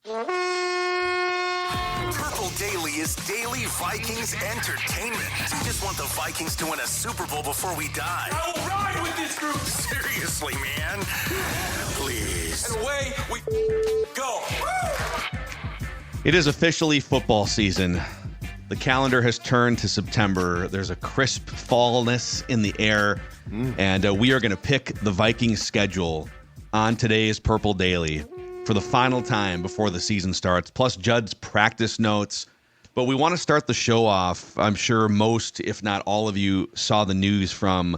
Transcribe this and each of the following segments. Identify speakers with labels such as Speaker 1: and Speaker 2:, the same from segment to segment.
Speaker 1: Purple Daily is daily Vikings entertainment. You just want the Vikings to win a Super Bowl before we die.
Speaker 2: I will ride with this group.
Speaker 1: Seriously, man. Please.
Speaker 2: And away we go.
Speaker 3: It is officially football season. The calendar has turned to September. There's a crisp fallness in the air. And we are going to pick the Vikings schedule on today's Purple Daily for the final time before the season starts, plus Judd's practice notes. But we want to start the show off. I'm sure most, if not all of you, saw the news from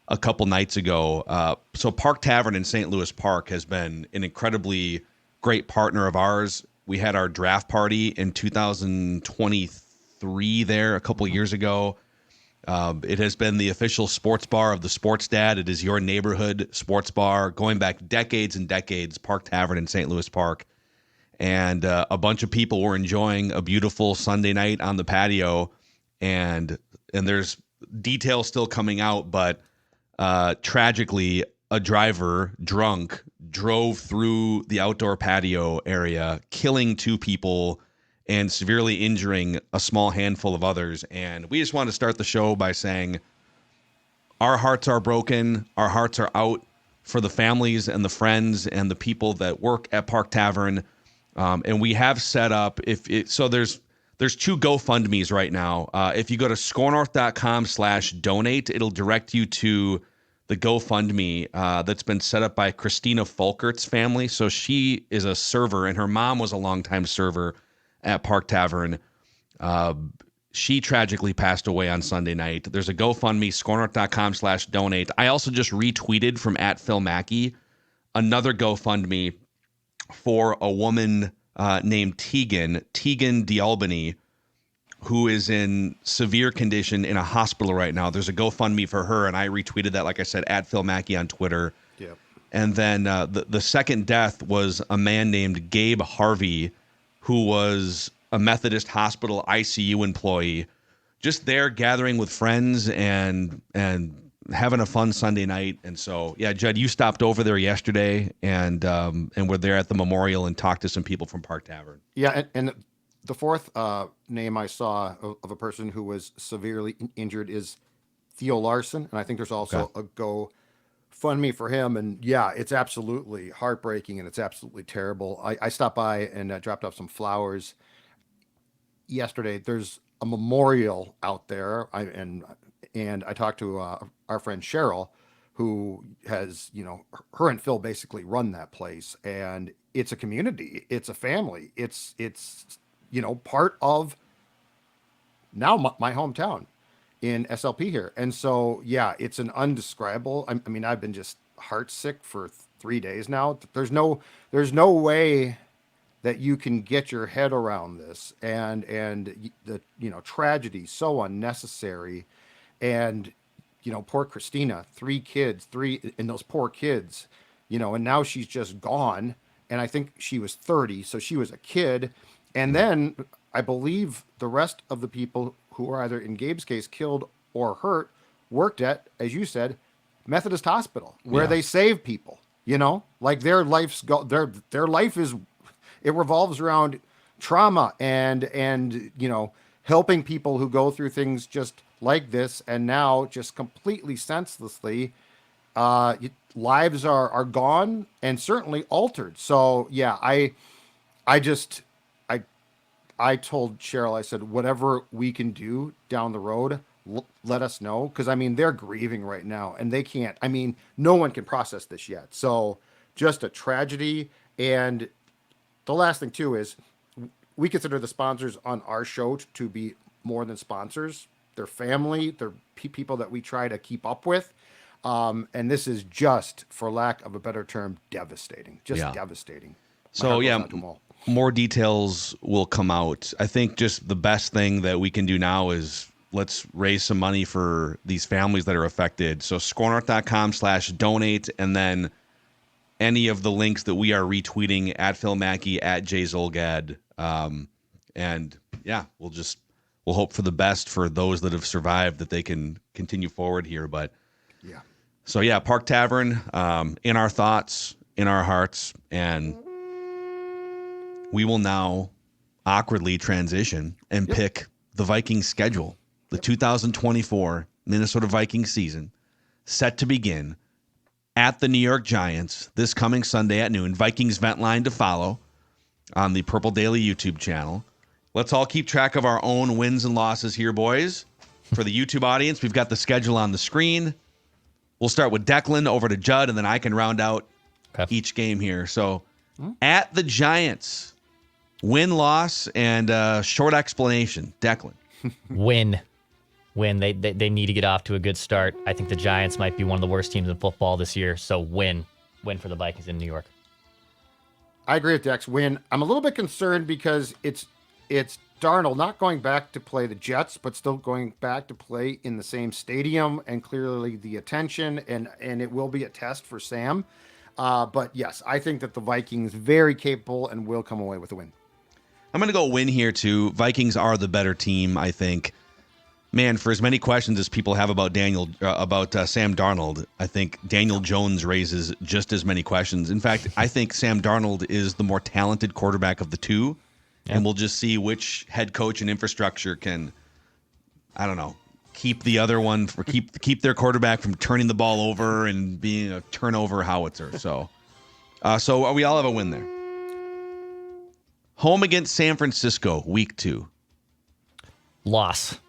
Speaker 3: a couple nights ago. So Park Tavern in St. Louis Park has been an incredibly great partner of ours. We had our draft party in 2023 there a couple years ago. It has been the official sports bar of the Sports Dad. It is your neighborhood sports bar going back decades and decades, Park Tavern in St. Louis Park. And a bunch of people were enjoying a beautiful Sunday night on the patio. And there's details still coming out, but tragically, a driver, drunk, drove through the outdoor patio area, killing 2 people and severely injuring a small handful of others. And we just want to start the show by saying our hearts are broken. Our hearts are out for the families and the friends and the people that work at Park Tavern. And we have set up, so there's 2 GoFundMes right now. If you go to scorenorth.com/donate, it'll direct you to the GoFundMe that's been set up by Christina Folkert's family. So she is a server, and her mom was a longtime server at Park Tavern. She tragically passed away on Sunday night. There's a GoFundMe, scorenorth.com/donate. I also just retweeted from @PhilMackey another GoFundMe for a woman named Tegan D'Albany, who is in severe condition in a hospital right now. There's a GoFundMe for her, and I retweeted that, like I said, @PhilMackey on Twitter.
Speaker 4: Yep.
Speaker 3: And then the second death was a man named Gabe Harvey, who was a Methodist hospital ICU employee, just there gathering with friends and having a fun Sunday night. And so, yeah, Judd, you stopped over there yesterday and were there at the memorial and talked to some people from Park Tavern.
Speaker 4: Yeah, and the fourth name I saw of a person who was severely injured is Theo Larson, and I think there's also a GoFundMe for him. And yeah, it's absolutely heartbreaking and it's absolutely terrible. I stopped by and dropped off some flowers yesterday. There's a memorial out there, and I talked to our friend Cheryl, who has, her and Phil basically run that place, and it's a community, it's a family, it's part of now my hometown in SLP here. And so, yeah, it's an undescribable. I mean, I've been just heartsick for 3 days now. There's no way that you can get your head around this, and the tragedy so unnecessary. And poor Christina, 3 kids, and those poor kids, and now she's just gone. And I think she was 30, so she was a kid. And then I believe the rest of the people who were either in Gabe's case killed or hurt worked at, as you said, Methodist Hospital, where they save people. Like their life is, it revolves around trauma and helping people who go through things just like this, and now just completely senselessly, lives are gone and certainly altered. So yeah, I told Cheryl, I said, whatever we can do down the road, let us know. Because, I mean, they're grieving right now, and they can't. I mean, no one can process this yet. So just a tragedy. And the last thing, too, is we consider the sponsors on our show to be more than sponsors. They're family. They're people that we try to keep up with. And this is just, for lack of a better term, devastating. Just devastating.
Speaker 3: So, yeah, more details will come out. I think just the best thing that we can do now is let's raise some money for these families that are affected. So scorenorth.com/donate, and then any of the links that we are retweeting @PhilMackey, @JZolgad. And yeah, we'll hope for the best for those that have survived, that they can continue forward here. But
Speaker 4: yeah.
Speaker 3: So yeah, Park Tavern, in our thoughts, in our hearts, and we will now awkwardly transition and pick the Vikings schedule. The 2024 Minnesota Vikings season set to begin at the New York Giants this coming Sunday at noon. Vikings vent line to follow on the Purple Daily YouTube channel. Let's all keep track of our own wins and losses here, boys. For the YouTube audience, we've got the schedule on the screen. We'll start with Declan over to Judd, and then I can round out each game here. So at the Giants, win-loss and short explanation. Declan.
Speaker 5: Win. They need to get off to a good start. I think the Giants might be one of the worst teams in football this year, so win for the Vikings in New York.
Speaker 4: I agree with Dex. Win. I'm a little bit concerned because it's Darnold not going back to play the Jets, but still going back to play in the same stadium, and clearly the attention, and it will be a test for Sam. But yes, I think that the Vikings very capable and will come away with a win.
Speaker 3: I'm going to go win here too. Vikings are the better team, I think. Man, for as many questions as people have about Sam Darnold, I think Daniel Jones raises just as many questions. In fact, I think Sam Darnold is the more talented quarterback of the two. And we'll just see which head coach and infrastructure can, I don't know, keep the other one for keep their quarterback from turning the ball over and being a turnover howitzer. So we all have a win there. Home against San Francisco, week 2.
Speaker 5: Loss.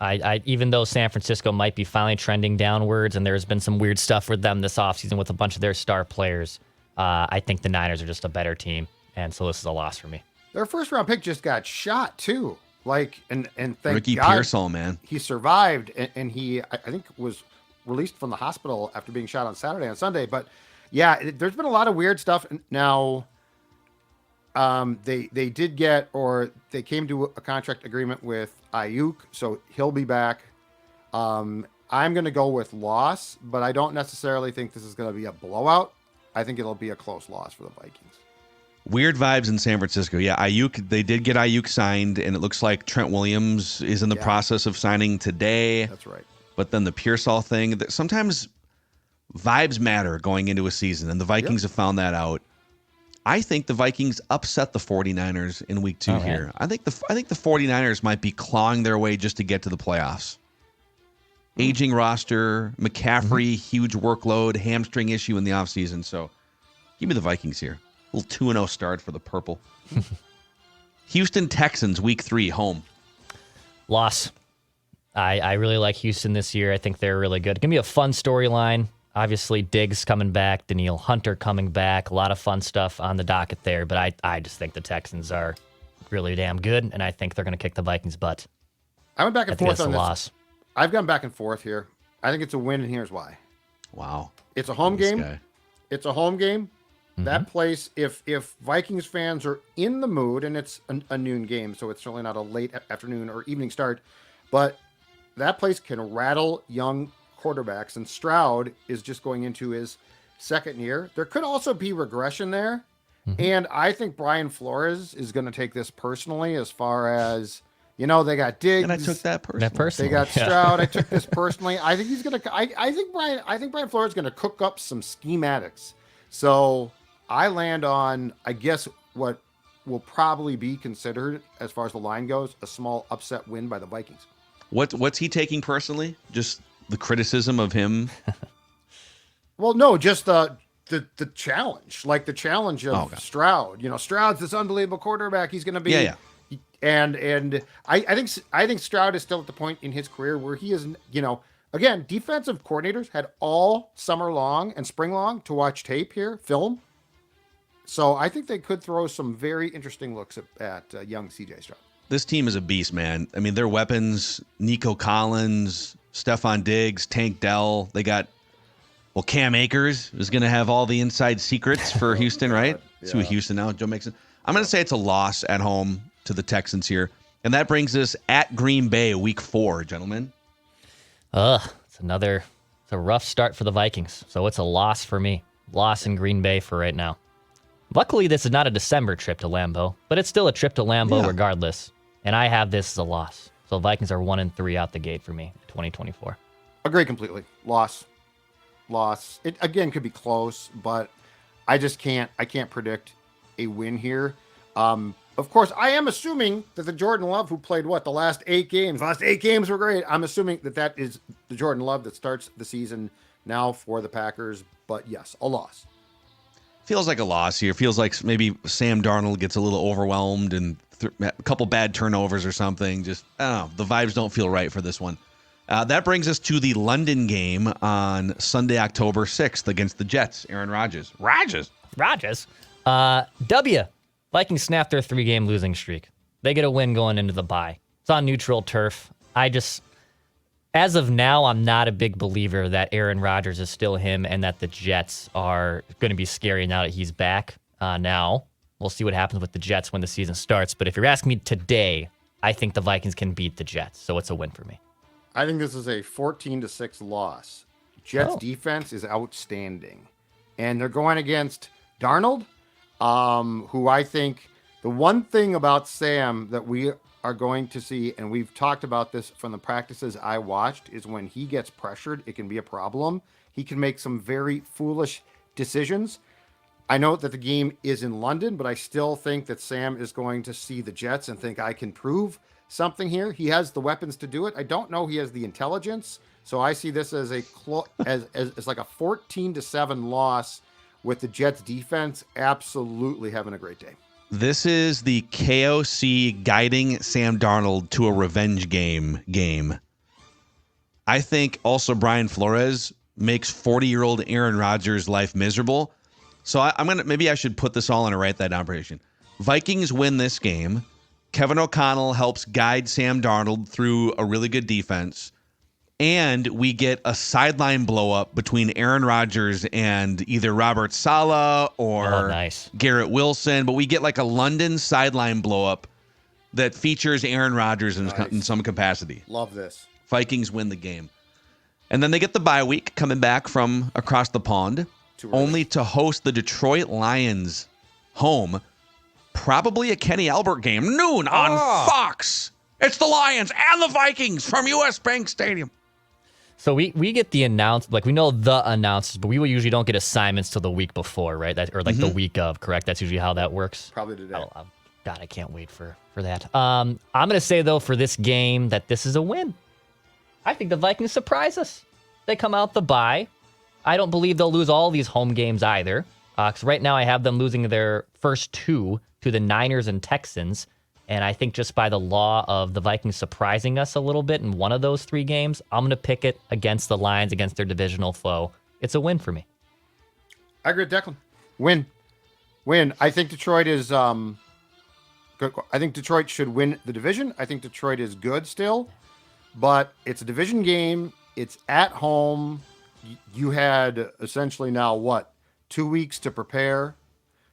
Speaker 5: I even though San Francisco might be finally trending downwards, and there's been some weird stuff with them this offseason with a bunch of their star players, I think the Niners are just a better team. And so this is a loss for me.
Speaker 4: Their first round pick just got shot too. And thank
Speaker 3: Ricky
Speaker 4: God
Speaker 3: Pearsall, man.
Speaker 4: He survived, and he, I think, was released from the hospital after being shot on Saturday and Sunday. But yeah, there's been a lot of weird stuff. Now, they did get, or they came to a contract agreement with Ayuk, so he'll be back. I'm going to go with loss, but I don't necessarily think this is going to be a blowout. I think it'll be a close loss for the Vikings.
Speaker 3: Weird vibes in San Francisco. Yeah, Ayuk, they did get Ayuk signed, and it looks like Trent Williams is in the process of signing today.
Speaker 4: That's right.
Speaker 3: But then the Pearsall thing, sometimes vibes matter going into a season, and the Vikings have found that out. I think the Vikings upset the 49ers in week 2 here. I think the 49ers might be clawing their way just to get to the playoffs. Aging roster, McCaffrey, huge workload, hamstring issue in the offseason. So give me the Vikings here. A little 2-0 start for the Purple. Houston Texans, week 3, home.
Speaker 5: Loss. I really like Houston this year. I think they're really good. It's going to be a fun storyline. Obviously, Diggs coming back, Danielle Hunter coming back. A lot of fun stuff on the docket there. But I just think the Texans are really damn good, and I think they're going to kick the Vikings' butt.
Speaker 4: I went back and forth on this.
Speaker 5: Loss.
Speaker 4: I've gone back and forth here. I think it's a win, and here's why.
Speaker 3: Wow.
Speaker 4: It's a home game.
Speaker 3: Guy.
Speaker 4: It's a home game. That place, if Vikings fans are in the mood, and it's a noon game, so it's certainly not a late afternoon or evening start, but that place can rattle young quarterbacks, and Stroud is just going into his second year. There could also be regression there, and I think Brian Flores is going to take this personally as far as, they got Diggs.
Speaker 3: And I took that personally.
Speaker 4: They got Stroud. I took this personally. I think he's going to, I think Brian Flores is going to cook up some schematics. So I land on, I guess, what will probably be considered, as far as the line goes, a small upset win by the Vikings.
Speaker 3: What's he taking personally? Just the criticism of him?
Speaker 4: Well, no, just the challenge, like the challenge of Stroud. Stroud's this unbelievable quarterback. He's going to be, and I think Stroud is still at the point in his career where he is, again, defensive coordinators had all summer long and spring long to watch tape here, film. So I think they could throw some very interesting looks at young CJ Stroud.
Speaker 3: This team is a beast, man. I mean, their weapons, Nico Collins, Stephon Diggs, Tank Dell. They got, Cam Akers is going to have all the inside secrets for Houston, right? Yeah. See Houston now, Joe Mixon. I'm going to say it's a loss at home to the Texans here. And that brings us at Green Bay, week 4, gentlemen.
Speaker 5: It's a rough start for the Vikings. So it's a loss for me. Loss in Green Bay for right now. Luckily, this is not a December trip to Lambeau, but it's still a trip to Lambeau regardless. And I have this as a loss. So Vikings are 1-3 out the gate for me, 2024.
Speaker 4: Agree completely. Loss. It again could be close, but I just can't predict a win here. Of course, I am assuming that the Jordan Love who played the last 8 games were great. I'm assuming that is the Jordan Love that starts the season now for the Packers. But yes, a loss.
Speaker 3: Feels like a loss here. Feels like maybe Sam Darnold gets a little overwhelmed and a couple bad turnovers or something. Just, I don't know. The vibes don't feel right for this one. That brings us to the London game on Sunday, October 6th against the Jets. Aaron Rodgers.
Speaker 5: Rodgers. W. Vikings snap their 3-game losing streak. They get a win going into the bye. It's on neutral turf. As of now, I'm not a big believer that Aaron Rodgers is still him and that the Jets are going to be scary now that he's back. Now, we'll see what happens with the Jets when the season starts. But if you're asking me today, I think the Vikings can beat the Jets. So it's a win for me.
Speaker 4: I think this is a 14-6 loss. Jets defense is outstanding. And they're going against Darnold, who I think the one thing about Sam that we are going to see, and we've talked about this from the practices I watched, is when he gets pressured, it can be a problem. He can make some very foolish decisions. I know that the game is in London, but I still think that Sam is going to see the Jets and think I can prove something here. He has the weapons to do it. I don't know he has the intelligence, so I see this as as like a 14-7 loss with the Jets defense absolutely having a great day.
Speaker 3: This is the KOC guiding Sam Darnold to a revenge game. I think also Brian Flores makes 40-year-old Aaron Rodgers' life miserable. So maybe I should put this all in a write that down prediction. Vikings win this game. Kevin O'Connell helps guide Sam Darnold through a really good defense. And we get a sideline blow up between Aaron Rodgers and either Robert Saleh or Garrett Wilson. But we get like a London sideline blow up that features Aaron Rodgers in some capacity.
Speaker 4: Love this.
Speaker 3: Vikings win the game. And then they get the bye week coming back from across the pond, only to host the Detroit Lions home. Probably a Kenny Albert game, noon on Fox. It's the Lions and the Vikings from US Bank Stadium.
Speaker 5: So we get the we know the announcers, but we usually don't get assignments till the week before, right? The week of, correct? That's usually how that works.
Speaker 4: Probably today.
Speaker 5: God, I can't wait for that. I'm going to say, though, for this game that this is a win. I think the Vikings surprise us. They come out the bye. I don't believe they'll lose all these home games either. Because right now I have them losing their first 2 to the Niners and Texans. And I think just by the law of the Vikings surprising us a little bit in one of those 3 games, I'm going to pick it against the Lions, against their divisional foe. It's a win for me.
Speaker 4: I agree with Declan. Win. I think Detroit is good. I think Detroit should win the division. I think Detroit is good still, but it's a division game. It's at home. You had essentially now 2 weeks to prepare.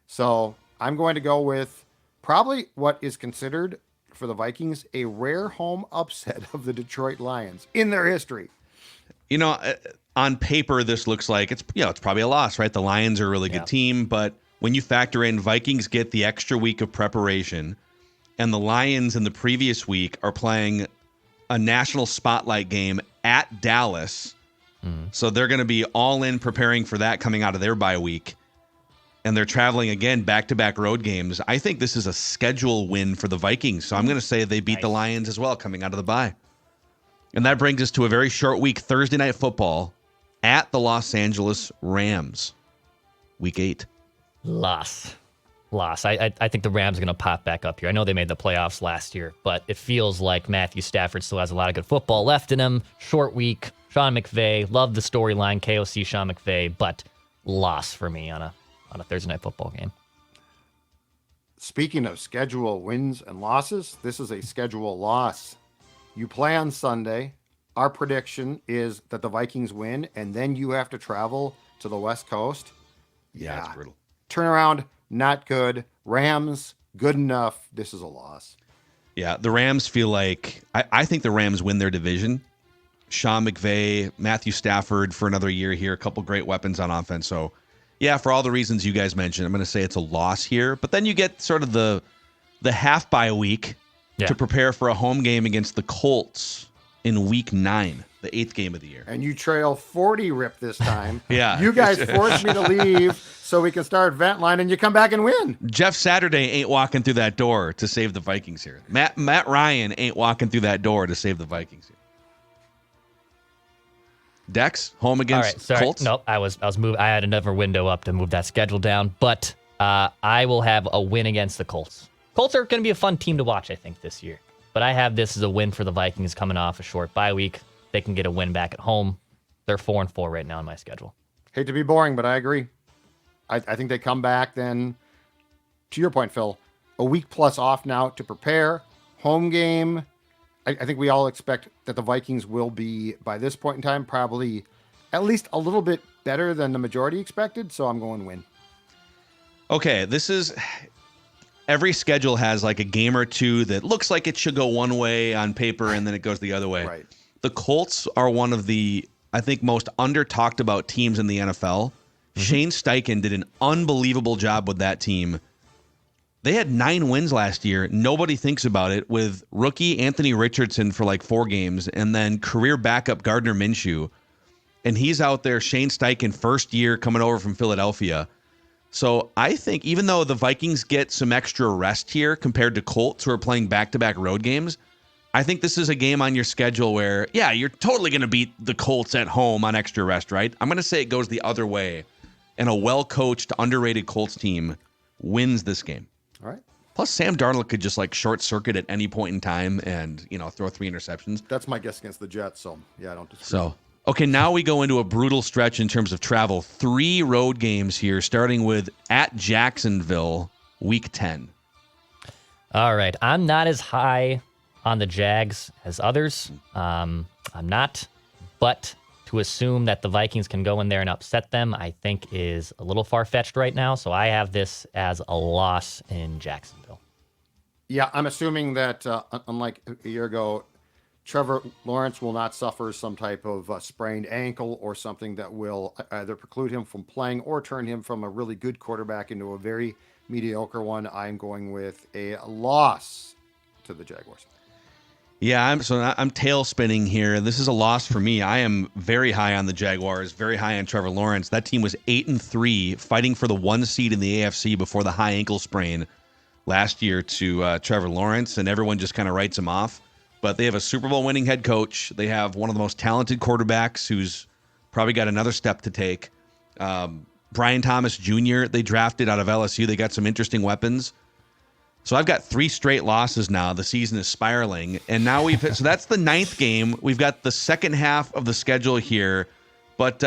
Speaker 4: So I'm going to go with probably what is considered for the Vikings a rare home upset of the Detroit Lions in their history.
Speaker 3: You know, on paper, this looks like it's probably a loss, right? The Lions are a really good team, but when you factor in Vikings get the extra week of preparation, and the Lions in the previous week are playing a national spotlight game at Dallas, so they're going to be all in preparing for that coming out of their bye week. And they're traveling again, back-to-back road games. I think this is a schedule win for the Vikings. So I'm going to say they beat the Lions as well coming out of the bye. And that brings us to a very short week, Thursday Night Football at the Los Angeles Rams. Week 8.
Speaker 5: Loss. I think the Rams are going to pop back up here. I know they made the playoffs last year, but it feels like Matthew Stafford still has a lot of good football left in him. Short week. Sean McVay. Love the storyline. KOC Sean McVay, but loss for me on a Thursday Night Football game.
Speaker 4: Speaking of schedule wins and losses, this is a schedule loss. You play on Sunday. Our prediction is that the Vikings win, and then you have to travel to the West Coast.
Speaker 3: Yeah, it's brutal.
Speaker 4: Turnaround, not good. Rams, good enough. This is a loss.
Speaker 3: Yeah, the Rams feel like I think the Rams win their division. Sean McVay, Matthew Stafford for another year here, a couple great weapons on offense. So, yeah, for all the reasons you guys mentioned, I'm going to say it's a loss here. But then you get sort of the half bye week to prepare for a home game against the Colts in week 9. the 8th game of the year.
Speaker 4: And you trail 40 rip this time.
Speaker 3: Yeah.
Speaker 4: You guys forced me to leave so we can start vent line, and you come back and win.
Speaker 3: Jeff Saturday ain't walking through that door to save the Vikings here. Matt Ryan ain't walking through that door to save the Vikings here. Dex, home against
Speaker 5: All right, sorry.
Speaker 3: Colts?
Speaker 5: Nope, I was moving. I had another window up to move that schedule down, but I will have a win against the Colts. Colts are going to be a fun team to watch, I think, this year. But I have this as a win for the Vikings coming off a short bye week. They can get a win back at home. They're 4-4 right now in my schedule.
Speaker 4: Hate to be boring, but I agree. I think they come back then, to your point, Phil, a week plus off now to prepare. Home game. I think we all expect that the Vikings will be, by this point in time, probably at least a little bit better than the majority expected. So I'm going win.
Speaker 3: Okay, this is... Every schedule has like a game or two that looks like it should go one way on paper and then it goes the other way.
Speaker 4: Right.
Speaker 3: The Colts are one of the, I think, most under-talked about teams in the NFL. Shane Steichen did an unbelievable job with that team. They had 9 wins last year. Nobody thinks about it, with rookie Anthony Richardson for like 4 games and then career backup Gardner Minshew. And he's out there, Shane Steichen, first year coming over from Philadelphia. So I think even though the Vikings get some extra rest here compared to Colts, who are playing back-to-back road games, I think this is a game on your schedule where, yeah, you're totally going to beat the Colts at home on extra rest, right? I'm going to say it goes the other way, and a well-coached, underrated Colts team wins this game.
Speaker 4: All right.
Speaker 3: Plus, Sam Darnold could just like short-circuit at any point in time and, throw 3 interceptions.
Speaker 4: That's my guess against the Jets, so yeah, I don't disagree.
Speaker 3: So, okay, now we go into a brutal stretch in terms of travel. 3 road games here, starting with at Jacksonville, Week 10.
Speaker 5: All right. I'm not as high on the Jags as others. I'm not. But to assume that the Vikings can go in there and upset them, I think is a little far-fetched right now. So I have this as a loss in Jacksonville.
Speaker 4: Yeah, I'm assuming that unlike a year ago, Trevor Lawrence will not suffer some type of sprained ankle or something that will either preclude him from playing or turn him from a really good quarterback into a very mediocre one. I'm going with a loss to the Jaguars.
Speaker 3: Yeah, I'm tail spinning here. This is a loss for me. I am very high on the Jaguars, very high on Trevor Lawrence. That team was 8-3, fighting for the 1 seed in the AFC before the high ankle sprain last year to Trevor Lawrence, and everyone just kind of writes him off. But they have a Super Bowl winning head coach. They have one of the most talented quarterbacks who's probably got another step to take. Brian Thomas Jr., they drafted out of LSU. They got some interesting weapons. So I've got 3 straight losses now. The season is spiraling. And now so that's the 9th game. We've got the second half of the schedule here. But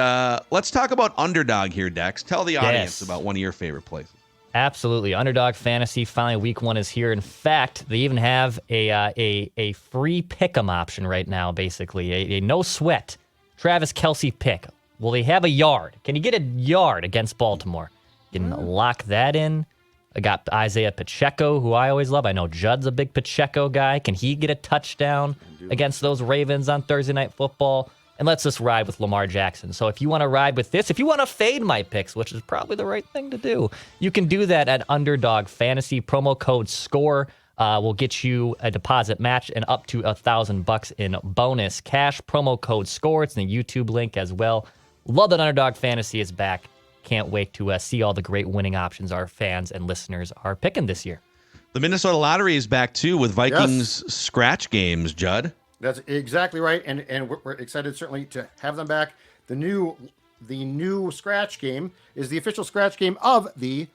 Speaker 3: let's talk about underdog here, Dex. Tell the audience about one of your favorite places.
Speaker 5: Absolutely. Underdog Fantasy, finally week 1 is here. In fact, they even have a free pick'em option right now, basically. A no sweat Travis Kelce pick. Will they have a yard? Can you get a yard against Baltimore? You can lock that in. I got Isaiah Pacheco, who I always love. I know Judd's a big Pacheco guy. Can he get a touchdown against those Ravens on Thursday Night Football? And let's just ride with Lamar Jackson. So if you want to ride with this, if you want to fade my picks, which is probably the right thing to do, you can do that at Underdog Fantasy. Promo code SCORE will get you a deposit match and up to $1,000 in bonus cash. Promo code SCORE. It's in the YouTube link as well. Love that Underdog Fantasy is back. Can't wait to see all the great winning options our fans and listeners are picking this year.
Speaker 3: The Minnesota Lottery is back too with Vikings scratch games, Judd.
Speaker 4: That's exactly right, and we're excited certainly to have them back. The new scratch game is the official scratch game of the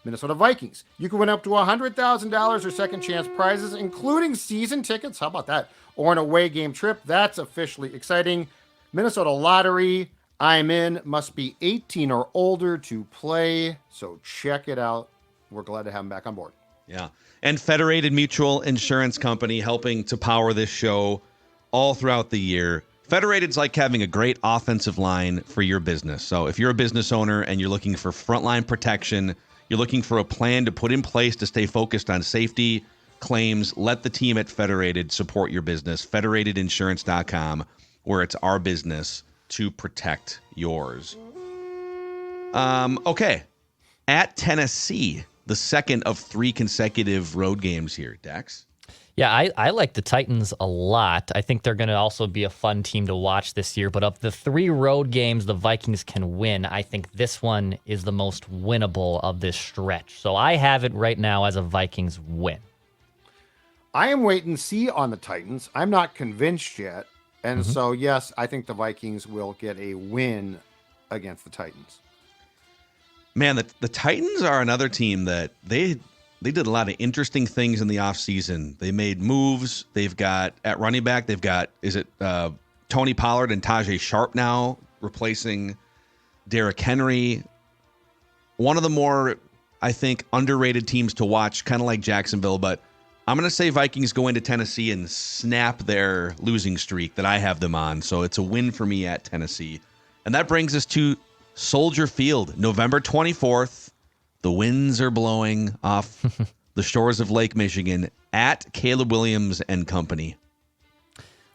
Speaker 4: Minnesota Vikings. You can win up to $100,000 or second chance prizes, including season tickets. How about that? Or an away game trip. That's officially exciting. Minnesota Lottery. I'm in. Must be 18 or older to play. So check it out. We're glad to have them back on board.
Speaker 3: Yeah. And Federated Mutual Insurance Company helping to power this show all throughout the year. Federated's like having a great offensive line for your business. So if you're a business owner and you're looking for frontline protection, you're looking for a plan to put in place to stay focused on safety, claims, let the team at Federated support your business. Federatedinsurance.com, where it's our business to protect yours. Okay. At Tennessee, the second of 3 consecutive road games here, Dex.
Speaker 5: Yeah, I like the Titans a lot. I think they're going to also be a fun team to watch this year. But of the 3 road games the Vikings can win, I think this one is the most winnable of this stretch. So I have it right now as a Vikings win.
Speaker 4: I am wait and see on the Titans. I'm not convinced yet. And so, yes, I think the Vikings will get a win against the Titans.
Speaker 3: Man, the Titans are another team that they did a lot of interesting things in the offseason. They made moves. They've got, at running back, they've got, Tony Pollard and Tajay Sharp now replacing Derrick Henry. One of the more, I think, underrated teams to watch, kind of like Jacksonville, but I'm going to say Vikings go into Tennessee and snap their losing streak that I have them on. So it's a win for me at Tennessee. And that brings us to Soldier Field, November 24th. The winds are blowing off the shores of Lake Michigan at Caleb Williams and company.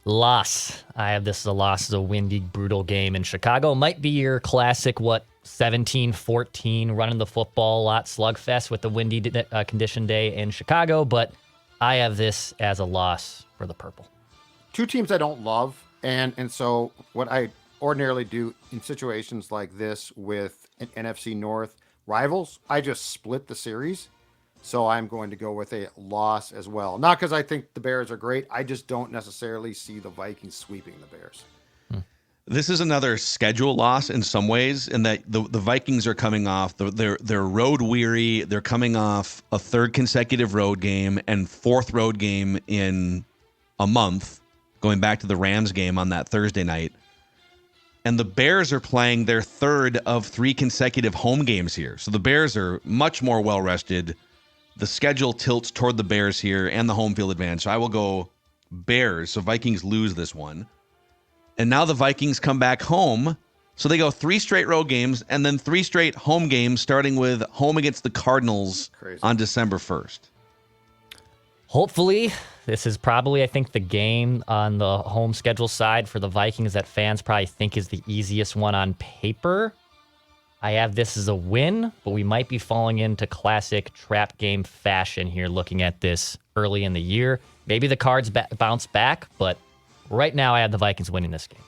Speaker 5: Loss. I have this as a loss. It's a windy, brutal game in Chicago. Might be your classic, 17-14, running the football, a lot slugfest with the windy condition day in Chicago, but I have this as a loss for the Purple.
Speaker 4: 2 teams I don't love, and so what I ordinarily do in situations like this with an NFC North rivals, I just split the series. So I'm going to go with a loss as well. Not because I think the Bears are great. I just don't necessarily see the Vikings sweeping the Bears.
Speaker 3: This is another schedule loss in some ways, in that the Vikings are coming off, they're road weary. They're coming off a 3rd consecutive road game and 4th road game in a month, going back to the Rams game on that Thursday night. And the Bears are playing their 3rd of 3 consecutive home games here. So the Bears are much more well-rested. The schedule tilts toward the Bears here and the home field advantage. So I will go Bears. So Vikings lose this one. And now the Vikings come back home. So they go 3 straight road games and then 3 straight home games, starting with home against the Cardinals on December 1st.
Speaker 5: Hopefully, this is probably, I think, the game on the home schedule side for the Vikings that fans probably think is the easiest one on paper. I have this as a win, but we might be falling into classic trap game fashion here looking at this early in the year. Maybe the Cards bounce back, but right now I have the Vikings winning this game.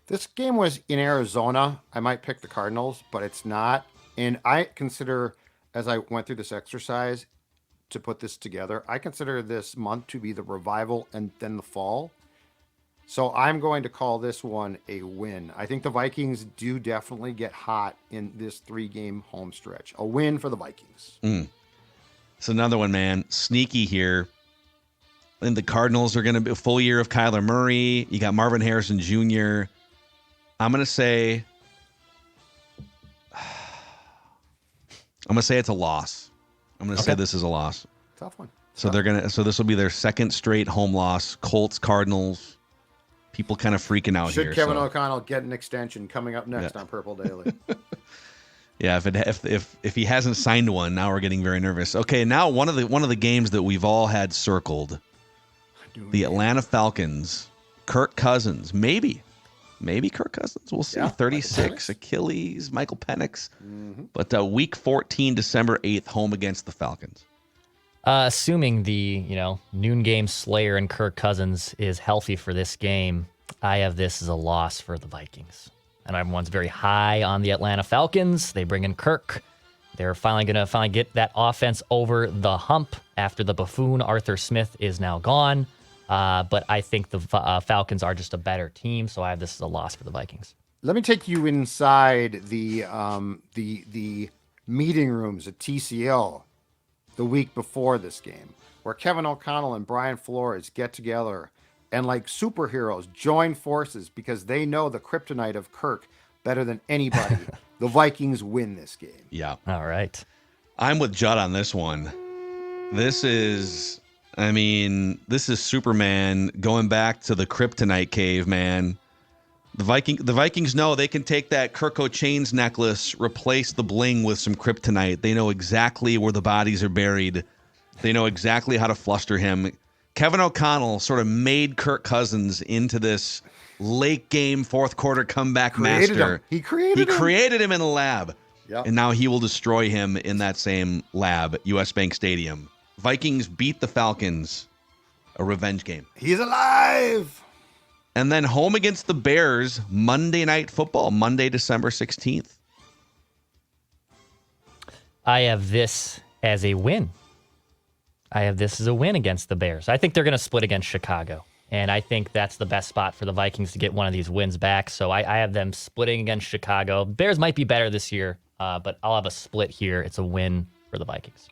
Speaker 4: This game was in Arizona. I might pick the Cardinals, but it's not. And I consider, as I went through this exercise to put this together, I consider this month to be the revival and then the fall. So I'm going to call this one a win. I think the Vikings do definitely get hot in this 3-game home stretch. A win for the Vikings.
Speaker 3: It's another one, man. Sneaky here. And the Cardinals are going to be a full year of Kyler Murray. You got Marvin Harrison Jr. I'm going to say it's a loss. I'm going to say this is a loss.
Speaker 4: Tough one.
Speaker 3: So this will be their 2nd straight home loss. Colts, Cardinals. People kind of freaking out here.
Speaker 4: Should Kevin O'Connell get an extension coming up next on Purple Daily?
Speaker 3: Yeah, if he hasn't signed one, now we're getting very nervous. Okay, now one of the games that we've all had circled. The Atlanta Falcons, Kirk Cousins, maybe Kirk Cousins. We'll see. 36, Achilles, Michael Penix. But week 14, December 8th, home against the Falcons.
Speaker 5: Assuming the noon game slayer and Kirk Cousins is healthy for this game, I have this as a loss for the Vikings. And everyone's very high on the Atlanta Falcons. They bring in Kirk. They're finally going to get that offense over the hump after the buffoon Arthur Smith is now gone. But I think the Falcons are just a better team, so I have this as a loss for the Vikings.
Speaker 4: Let me take you inside the meeting rooms at TCL the week before this game, where Kevin O'Connell and Brian Flores get together and like superheroes join forces because they know the kryptonite of Kirk better than anybody. The Vikings win this game.
Speaker 3: Yeah.
Speaker 5: All right.
Speaker 3: I'm with Judd on this one. This is Superman going back to the kryptonite cave, man. The Vikings know they can take that Kirk O'Chains necklace, replace the bling with some kryptonite. They know exactly where the bodies are buried. They know exactly how to fluster him. Kevin O'Connell sort of made Kirk Cousins into this late game, 4th quarter comeback master.
Speaker 4: He created
Speaker 3: him in the lab.
Speaker 4: Yep.
Speaker 3: And now he will destroy him in that same lab at US Bank Stadium. Vikings beat the Falcons a revenge game.
Speaker 4: He's alive.
Speaker 3: And then home against the Bears, Monday Night Football, Monday, December 16th.
Speaker 5: I have this as a win. I have this as a win against the Bears. I think they're going to split against Chicago. And I think that's the best spot for the Vikings to get one of these wins back. So I have them splitting against Chicago. Bears might be better this year, but I'll have a split here. It's a win for the Vikings.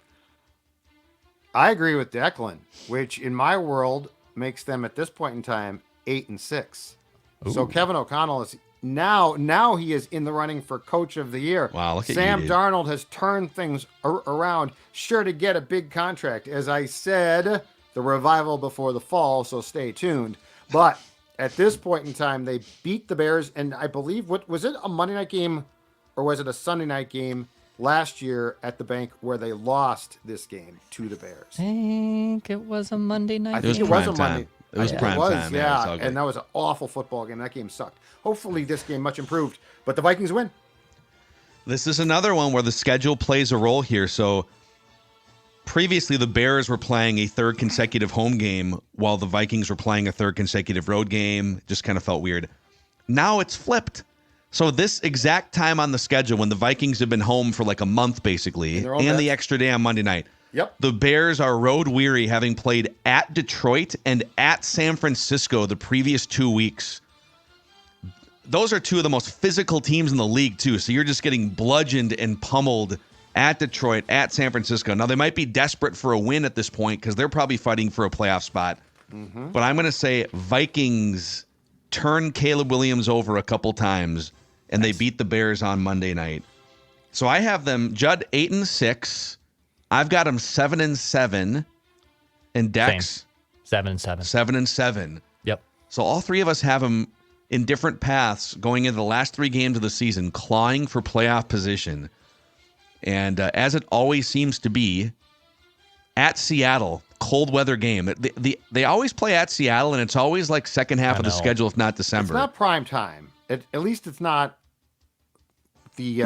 Speaker 4: I agree with Declan, which in my world makes them at this point in time 8-6. So Kevin O'Connell is now he is in the running for Coach of the Year.
Speaker 3: Wow, look at
Speaker 4: Sam
Speaker 3: you, dude.
Speaker 4: Darnold has turned things around, sure to get a big contract. As I said, the revival before the fall, so stay tuned. But at this point in time, they beat the Bears, and I believe, what was it, a Monday night game or was it a Sunday night game last year at the bank where they lost this game to the Bears?
Speaker 5: I think it was a Monday night.
Speaker 4: I think
Speaker 3: was
Speaker 4: it was
Speaker 3: prime
Speaker 4: a Monday.
Speaker 3: time. It was prime time. Yeah, it was ugly.
Speaker 4: And that was an awful football game. That game sucked. Hopefully this game much improved, but the Vikings win.
Speaker 3: This is another one where the schedule plays a role here. So previously, the Bears were playing a third consecutive home game while the Vikings were playing a third consecutive road game. It just kind of felt weird. Now it's flipped. So this exact time on the schedule when the Vikings have been home for like a month, basically, and the extra day on Monday night,
Speaker 4: Yep.
Speaker 3: the Bears are road weary, having played at Detroit and at San Francisco the previous 2 weeks. Those are two of the most physical teams in the league, too. So you're just getting bludgeoned and pummeled at Detroit, at San Francisco. Now, they might be desperate for a win at this point because they're probably fighting for a playoff spot. But I'm going to say Vikings turn Caleb Williams over a couple times, and they beat the Bears on Monday night. So I have them, Judd, 8-6. I've got them 7-7. And Dex,
Speaker 5: 7-7.
Speaker 3: 7-7.
Speaker 5: Yep.
Speaker 3: So all three of us have them in different paths going into the last 3 games of the season, clawing for playoff position. And as it always seems to be, at Seattle, cold weather game. They always play at Seattle, and it's always like second half of the schedule, if not December.
Speaker 4: It's not prime time. At least it's not the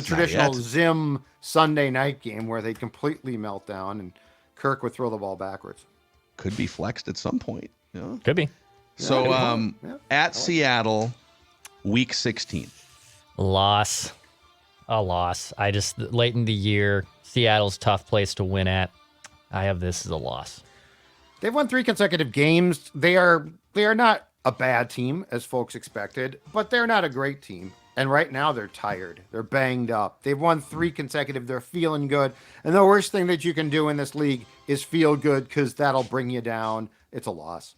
Speaker 4: traditional Zim Sunday night game where they completely melt down and Kirk would throw the ball backwards.
Speaker 3: Could be flexed at some point. Yeah.
Speaker 5: Could be.
Speaker 3: So at Seattle, week 16.
Speaker 5: Loss. A loss. I just, late in the year, Seattle's tough place to win at. I have this as a loss.
Speaker 4: They've won 3 consecutive games. They are not a bad team, as folks expected, but they're not a great team. And right now they're tired. They're banged up. They've won 3 consecutive. They're feeling good. And the worst thing that you can do in this league is feel good because that'll bring you down. It's a loss.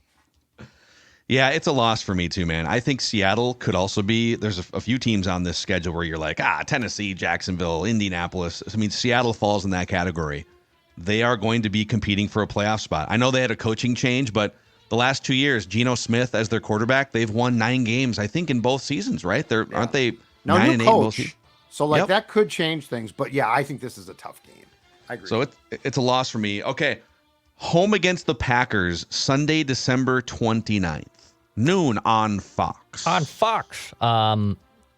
Speaker 3: Yeah, it's a loss for me too, man. I think Seattle could also be, there's a few teams on this schedule where you're like, Tennessee, Jacksonville, Indianapolis. I mean, Seattle falls in that category. They are going to be competing for a playoff spot. I know they had a coaching change, but the last 2 years, Geno Smith as their quarterback, they've won 9 games, I think, in both seasons, right? Aren't they 9-8 in both seasons?
Speaker 4: So that could change things. But yeah, I think this is a tough game. I agree.
Speaker 3: So it's a loss for me. Okay. Home against the Packers, Sunday, December 29th. Noon on Fox.
Speaker 5: On Fox.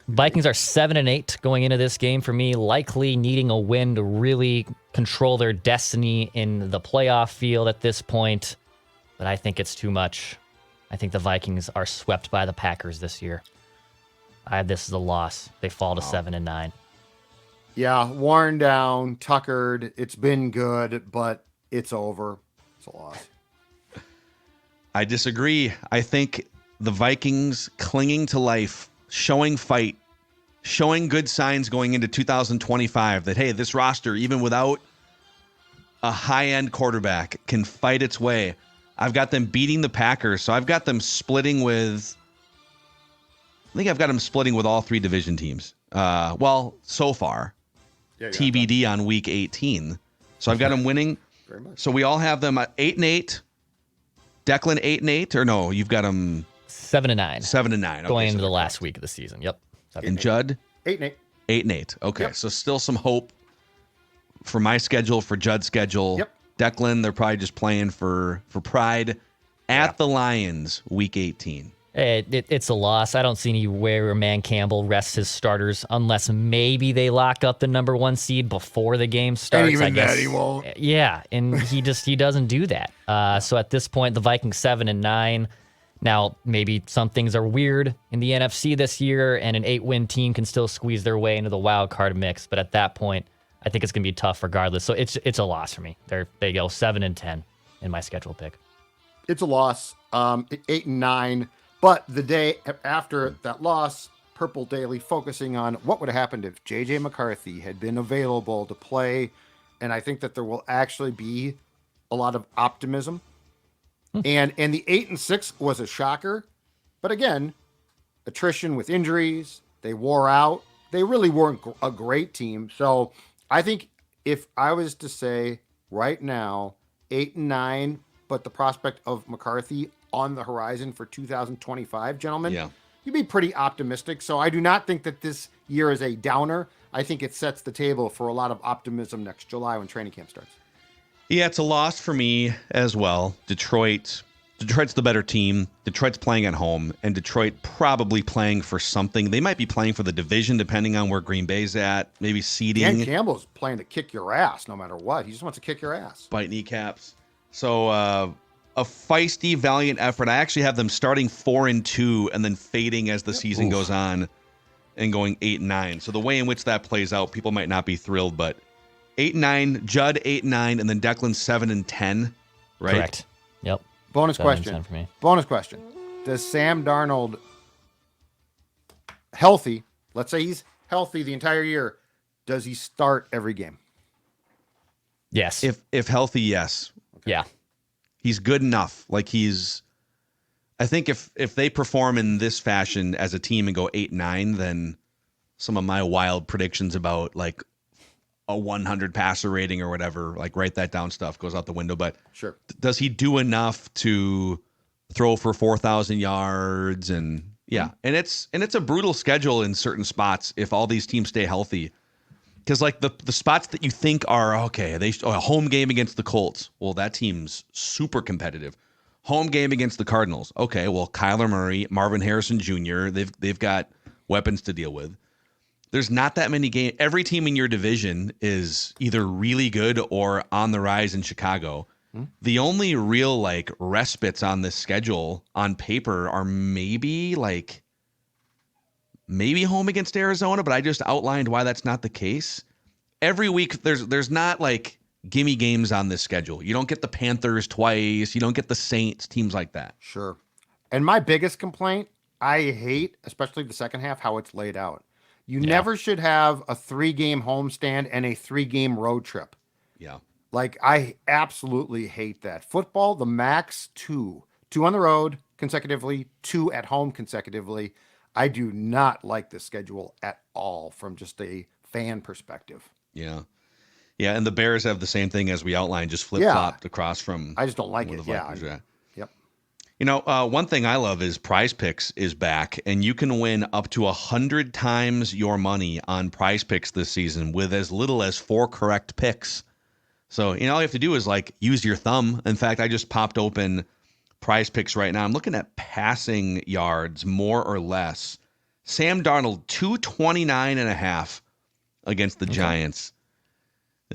Speaker 5: Vikings are 7-8 going into this game for me, likely needing a win to really control their destiny in the playoff field at this point. But I think it's too much. I think the Vikings are swept by the Packers this year. I have this as a loss. They fall to 7-9.
Speaker 4: Yeah, worn down, tuckered. It's been good, but it's over. It's a loss.
Speaker 3: I disagree. I think the Vikings clinging to life, showing fight, showing good signs going into 2025 that, hey, this roster, even without a high-end quarterback, can fight its way. I've got them beating the Packers, so I've got them splitting with, I think I've got them splitting with all 3 division teams. Well, so far. Yeah, TBD on week 18. So I've got them winning.
Speaker 4: Very much.
Speaker 3: So we all have them at 8-8. Declan 8-8, or no? You've got them
Speaker 5: 7-9.
Speaker 3: 7-9. Okay,
Speaker 5: going into the last week of the season. Yep.
Speaker 3: And Judd
Speaker 4: 8-8.
Speaker 3: 8-8. Okay,
Speaker 4: Yep.
Speaker 3: So still some hope for my schedule, for Judd's schedule.
Speaker 4: Yep.
Speaker 3: Declan, they're probably just playing for pride. At the Lions, week 18.
Speaker 5: It's a loss. I don't see anywhere Man Campbell rests his starters unless maybe they lock up the number 1 seed before the game starts.
Speaker 4: And even
Speaker 5: I guess
Speaker 4: that he won't.
Speaker 5: Yeah, and he doesn't do that. So at this point, the Vikings 7-9. Now maybe some things are weird in the NFC this year, and an 8-win team can still squeeze their way into the wild card mix. But at that point, I think it's going to be tough regardless. So it's a loss for me. They go 7-10 in my schedule pick.
Speaker 4: It's a loss. 8-9. But the day after that loss, Purple Daily focusing on what would have happened if J.J. McCarthy had been available to play. And I think that there will actually be a lot of optimism. And the 8-6 was a shocker. But again, attrition with injuries, they wore out. They really weren't a great team. So I think if I was to say right now, 8-9, but the prospect of McCarthy on the horizon for 2025, gentlemen, you'd be pretty optimistic. So I do not think that this year is a downer. I think it sets the table for a lot of optimism next July when training camp starts.
Speaker 3: Yeah, it's a loss for me as well. Detroit's the better team. Detroit's playing at home, and Detroit probably playing for something. They might be playing for the division, depending on where Green Bay's at. Maybe seeding.
Speaker 4: Dan Campbell's playing to kick your ass no matter what. He just wants to kick your ass.
Speaker 3: Bite kneecaps. So a feisty, valiant effort. I actually have them starting 4-2 and then fading as the season goes on and going 8-9. So the way in which that plays out, people might not be thrilled, but 8-9, Judd 8-9, and then Declan 7-10, right?
Speaker 5: Correct. Yep.
Speaker 4: Bonus question.
Speaker 5: For me.
Speaker 4: Bonus question. Does Sam Darnold healthy, let's say he's healthy the entire year, does he start every game?
Speaker 5: Yes.
Speaker 3: If healthy, yes.
Speaker 5: Okay. Yeah.
Speaker 3: He's good enough. Like I think if they perform in this fashion as a team and go 8-9, then some of my wild predictions about like a 100 passer rating or whatever, like write that down stuff goes out the window. But
Speaker 4: sure,
Speaker 3: does he do enough to throw for 4,000 yards? And yeah, and it's a brutal schedule in certain spots if all these teams stay healthy. Because like the spots that you think are okay, a home game against the Colts. Well, that team's super competitive. Home game against the Cardinals. Okay, well, Kyler Murray, Marvin Harrison Jr. They've got weapons to deal with. There's not that many games. Every team in your division is either really good or on the rise in Chicago. The only real like respites on this schedule on paper are maybe home against Arizona, but I just outlined why that's not the case. Every week there's not like gimme games on this schedule. You don't get the Panthers twice, you don't get the Saints, teams like that.
Speaker 4: Sure. And my biggest complaint, I hate, especially the second half, how it's laid out. You never should have a 3-game homestand and a 3-game road trip.
Speaker 3: Yeah.
Speaker 4: Like, I absolutely hate that. Football, the max 2. 2 on the road consecutively, 2 at home consecutively. I do not like this schedule at all from just a fan perspective.
Speaker 3: Yeah. Yeah, and the Bears have the same thing as we outlined, just flip-flopped across from
Speaker 4: I just don't like
Speaker 3: where
Speaker 4: it.
Speaker 3: the Vikings are at.
Speaker 4: Yep.
Speaker 3: You know, one thing I love is Prize Picks is back, and you can win up to 100 times your money on Prize Picks this season with as little as 4 correct picks. So, all you have to do is like use your thumb. In fact, I just popped open Prize Picks right now. I'm looking at passing yards, more or less. Sam Darnold, 229.5 against the Giants.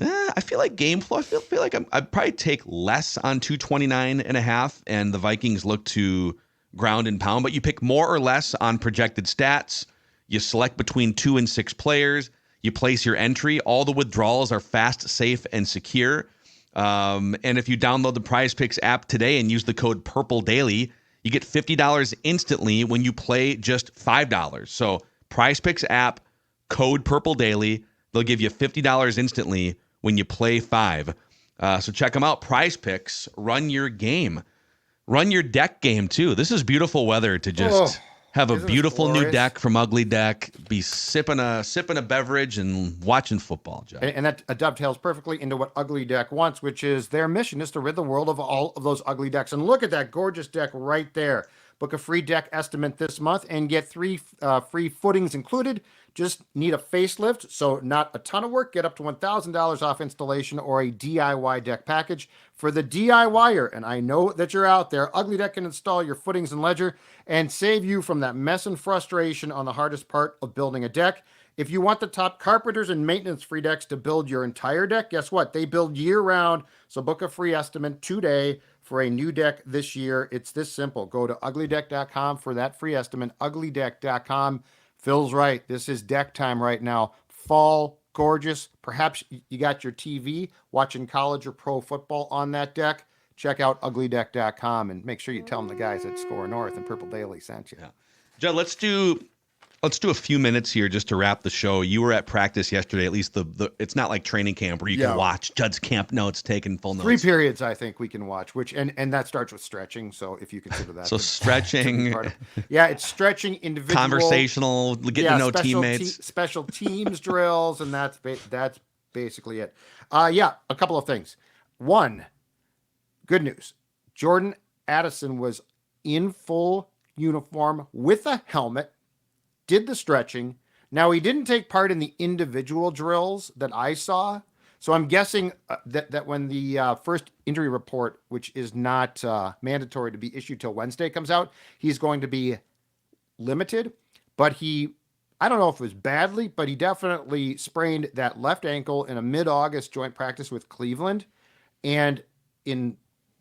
Speaker 3: I feel like game flow. I feel like I'd probably take less on 229.5, and the Vikings look to ground and pound. But you pick more or less on projected stats. You select between 2 and 6 players. You place your entry. All the withdrawals are fast, safe, and secure. And if you download the Prize Picks app today and use the code PURPLEDAILY, you get $50 instantly when you play just $5. So Prize Picks app, code PURPLEDAILY. They'll give you $50 instantly when you play 5. So check them out. Prize Picks, run your game. Run your deck game, too. This is beautiful weather to just have a beautiful new deck from Ugly Deck, be sipping a beverage and watching football, Jeff.
Speaker 4: And that dovetails perfectly into what Ugly Deck wants, which is their mission is to rid the world of all of those ugly decks. And look at that gorgeous deck right there. Book a free deck estimate this month and get 3 free footings included. Just need a facelift, so not a ton of work. Get up to $1,000 off installation or a DIY deck package. For the DIYer, and I know that you're out there, Ugly Deck can install your footings and ledger and save you from that mess and frustration on the hardest part of building a deck. If you want the top carpenters and maintenance-free decks to build your entire deck, guess what? They build year-round, so book a free estimate today for a new deck this year. It's this simple. Go to uglydeck.com for that free estimate, uglydeck.com. Phil's right. This is deck time right now. Fall, gorgeous. Perhaps you got your TV watching college or pro football on that deck. Check out uglydeck.com and make sure you tell them the guys at Score North and Purple Daily sent you.
Speaker 3: Yeah. Judd, let's do a few minutes here just to wrap the show. You were at practice yesterday, at least the it's not like training camp where you can watch Judd's camp notes, taking full notes.
Speaker 4: 3 periods I think we can watch, which and that starts with stretching. So if you consider that.
Speaker 3: So stretching.
Speaker 4: It's stretching, individual.
Speaker 3: Conversational, getting to know teammates.
Speaker 4: Special teams drills, and that's basically it. A couple of things. One, good news. Jordan Addison was in full uniform with a helmet, did the stretching. Now, he didn't take part in the individual drills that I saw. So I'm guessing that when the first injury report, which is not mandatory to be issued till Wednesday, comes out, he's going to be limited. But I don't know if it was badly, but he definitely sprained that left ankle in a mid-August joint practice with Cleveland. And in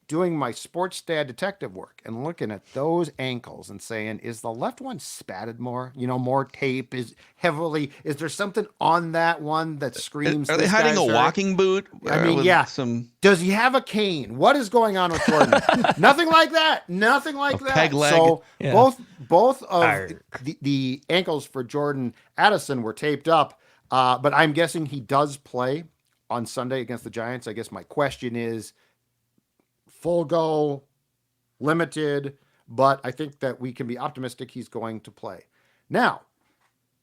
Speaker 4: doing my sports dad detective work and looking at those ankles and saying, is the left one spatted more? More tape is there something on that one that screams?
Speaker 3: Are they hiding a walking boot?
Speaker 4: I mean, Does he have a cane? What is going on with Jordan? Nothing like that. Nothing like that.
Speaker 3: Peg leg.
Speaker 4: So both of the ankles for Jordan Addison were taped up. But I'm guessing he does play on Sunday against the Giants. I guess my question is, full go, limited, but I think that we can be optimistic he's going to play. Now,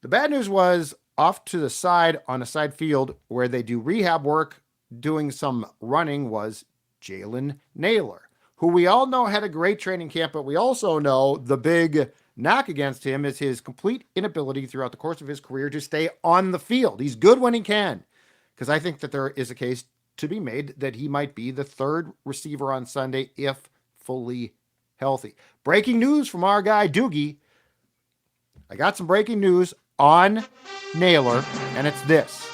Speaker 4: the bad news was off to the side on a side field where they do rehab work, doing some running, was Jalen Nailor, who we all know had a great training camp, but we also know the big knock against him is his complete inability throughout the course of his career to stay on the field. He's good when he can, because I think that there is a case to be made that he might be the third receiver on Sunday if fully healthy. Breaking news from our guy Doogie. I got some breaking news on Nailor, and it's this.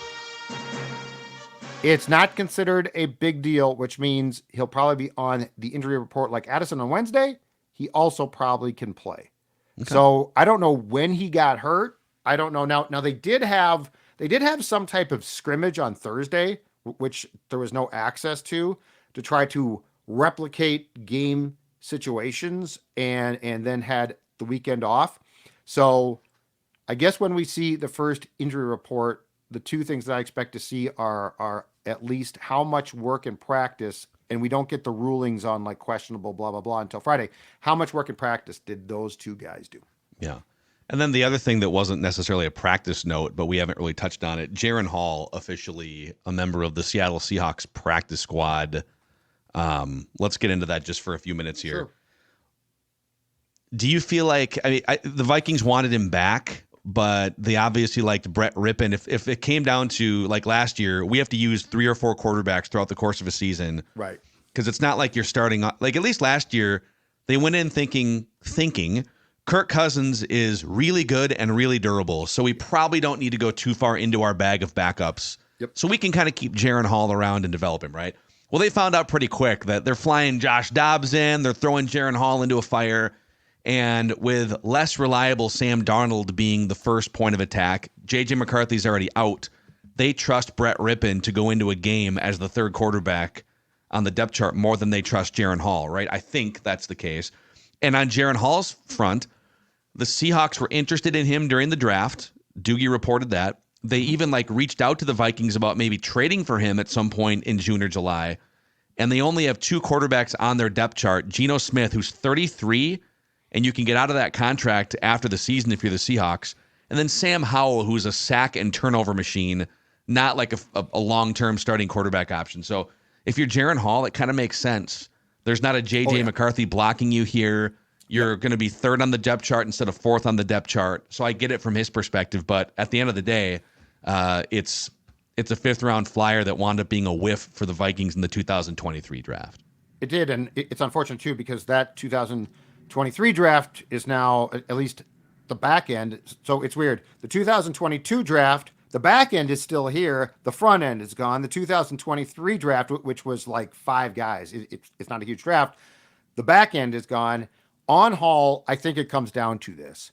Speaker 4: It's not considered a big deal, which means he'll probably be on the injury report like Addison on Wednesday. He also probably can play. Okay. So I don't know when he got hurt. I don't know. Now they did have some type of scrimmage on Thursday, which there was no access to try to replicate game situations, and then had the weekend off. So I guess when we see the first injury report, the two things that I expect to see are at least how much work and practice, and we don't get the rulings on like questionable blah, blah, blah until Friday. How much work and practice did those two guys do?
Speaker 3: Yeah. And then the other thing that wasn't necessarily a practice note, but we haven't really touched on it, Jaren Hall, officially a member of the Seattle Seahawks practice squad. Let's get into that just for a few minutes here. Sure. Do you feel like, the Vikings wanted him back, but they obviously liked Brett Rippon. If it came down to like last year, we have to use 3 or 4 quarterbacks throughout the course of a season.
Speaker 4: Right.
Speaker 3: Because it's not like you're starting, like at least last year, they went in thinking Kirk Cousins is really good and really durable, so we probably don't need to go too far into our bag of backups.
Speaker 4: Yep.
Speaker 3: So we can kind of keep Jaren Hall around and develop him, right? Well, they found out pretty quick that they're flying Josh Dobbs in, they're throwing Jaren Hall into a fire, and with less reliable Sam Darnold being the first point of attack, J.J. McCarthy's already out. They trust Brett Rippon to go into a game as the third quarterback on the depth chart more than they trust Jaren Hall, right? I think that's the case. And on Jaren Hall's front, the Seahawks were interested in him during the draft. Doogie reported that. They even reached out to the Vikings about maybe trading for him at some point in June or July. And they only have 2 quarterbacks on their depth chart. Geno Smith, who's 33, and you can get out of that contract after the season if you're the Seahawks. And then Sam Howell, who's a sack and turnover machine, not like a long-term starting quarterback option. So if you're Jaren Hall, it kind of makes sense. There's not a J.J. McCarthy blocking you here. You're going to be third on the depth chart instead of fourth on the depth chart. So I get it from his perspective, but at the end of the day, it's a fifth-round flyer that wound up being a whiff for the Vikings in the 2023 draft.
Speaker 4: It did, and it's unfortunate, too, because that 2023 draft is now at least the back end. So it's weird. The 2022 draft, the back end is still here. The front end is gone. The 2023 draft, which was like 5 guys, it's not a huge draft. The back end is gone. On Hall, I think it comes down to this.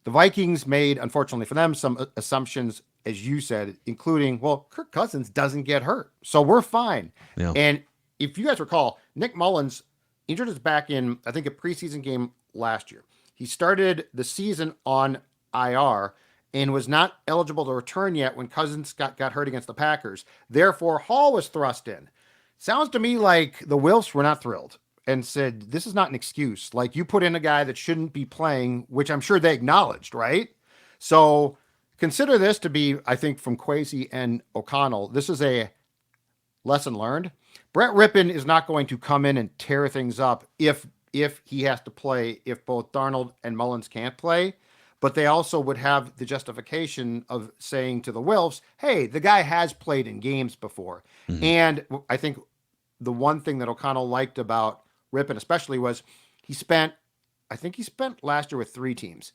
Speaker 4: The Vikings made, unfortunately for them, some assumptions, as you said, including, well, Kirk Cousins doesn't get hurt, so we're fine.
Speaker 3: Yeah.
Speaker 4: And if you guys recall, Nick Mullins injured his back in, I think, a preseason game last year. He started the season on IR and was not eligible to return yet when Cousins got hurt against the Packers. Therefore, Hall was thrust in. Sounds to me like the Wilfs were not thrilled and said, this is not an excuse. Like, you put in a guy that shouldn't be playing, which I'm sure they acknowledged, right? So consider this to be, I think, from Kwesi and O'Connell, this is a lesson learned. Brett Rippon is not going to come in and tear things up if he has to play, if both Darnold and Mullins can't play. But they also would have the justification of saying to the Wilfs, hey, the guy has played in games before. Mm-hmm. And I think the one thing that O'Connell liked about Rippon especially was he spent last year with 3 teams,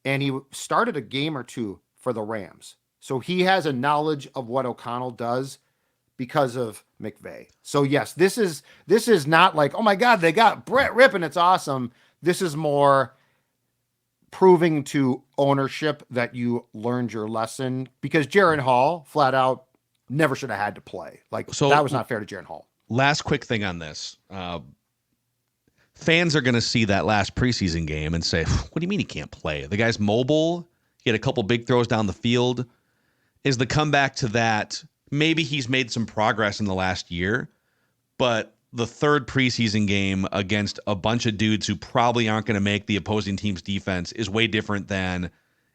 Speaker 4: and he started a game or 2 for the Rams. So he has a knowledge of what O'Connell does because of McVay. So yes, this is not like, oh my God, they got Brett Rippon, it's awesome. This is more proving to ownership that you learned your lesson, because Jaren Hall flat out never should have had to play. So that was not fair to Jaren Hall.
Speaker 3: Last quick thing on this. Fans are going to see that last preseason game and say, what do you mean he can't play? The guy's mobile. He had a couple big throws down the field. Is the comeback to that, maybe he's made some progress in the last year, but the third preseason game against a bunch of dudes who probably aren't going to make the opposing team's defense is way different than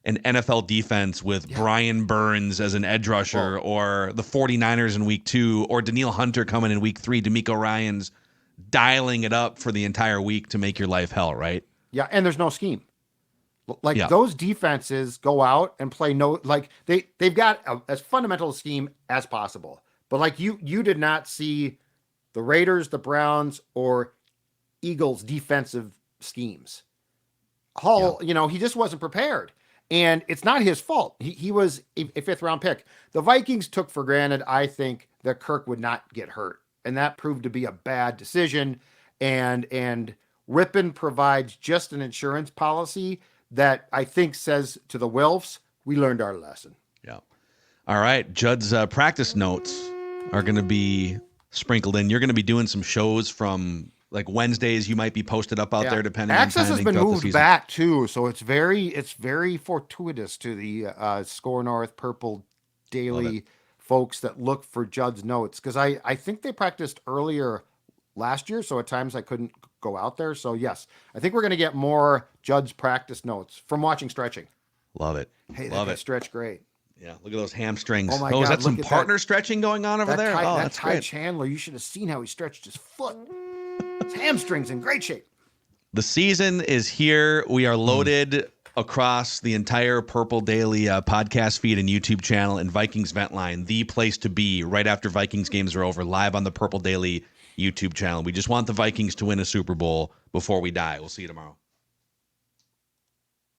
Speaker 3: an NFL defense with Brian Burns as an edge rusher, or the 49ers in week 2, or Danielle Hunter coming in week 3, DeMeco Ryans dialing it up for the entire week to make your life hell, right?
Speaker 4: Yeah, and there's no scheme. Those defenses go out and play they've got as fundamental a scheme as possible. But you did not see the Raiders, the Browns, or Eagles defensive schemes. Hall, he just wasn't prepared. And it's not his fault. He was a 5th-round pick. The Vikings took for granted, I think, that Kirk would not get hurt. And that proved to be a bad decision. And Rippon provides just an insurance policy that I think says to the Wilfs, we learned our lesson.
Speaker 3: Yeah. All right. Judd's practice notes are going to be sprinkled in. You're going to be doing some shows from Wednesdays. You might be posted up out there depending on
Speaker 4: Access has been moved back too. So it's very fortuitous to the Score North Purple Daily folks that look for Judd's notes. Cause I think they practiced earlier last year. So at times I couldn't go out there. So yes, I think we're going to get more Judd's practice notes from watching stretching.
Speaker 3: Love it.
Speaker 4: Hey, that guy stretched great.
Speaker 3: Yeah, look at those hamstrings.
Speaker 4: Oh my God,
Speaker 3: is that some partner stretching going on over there?
Speaker 4: That's Ty Chandler. You should have seen how he stretched his foot. His hamstrings in great shape.
Speaker 3: The season is here. We are loaded across the entire Purple Daily podcast feed and YouTube channel, and Vikings Vent Line, the place to be right after Vikings games are over, live on the Purple Daily YouTube channel. We just want the Vikings to win a Super Bowl before we die. We'll see you tomorrow.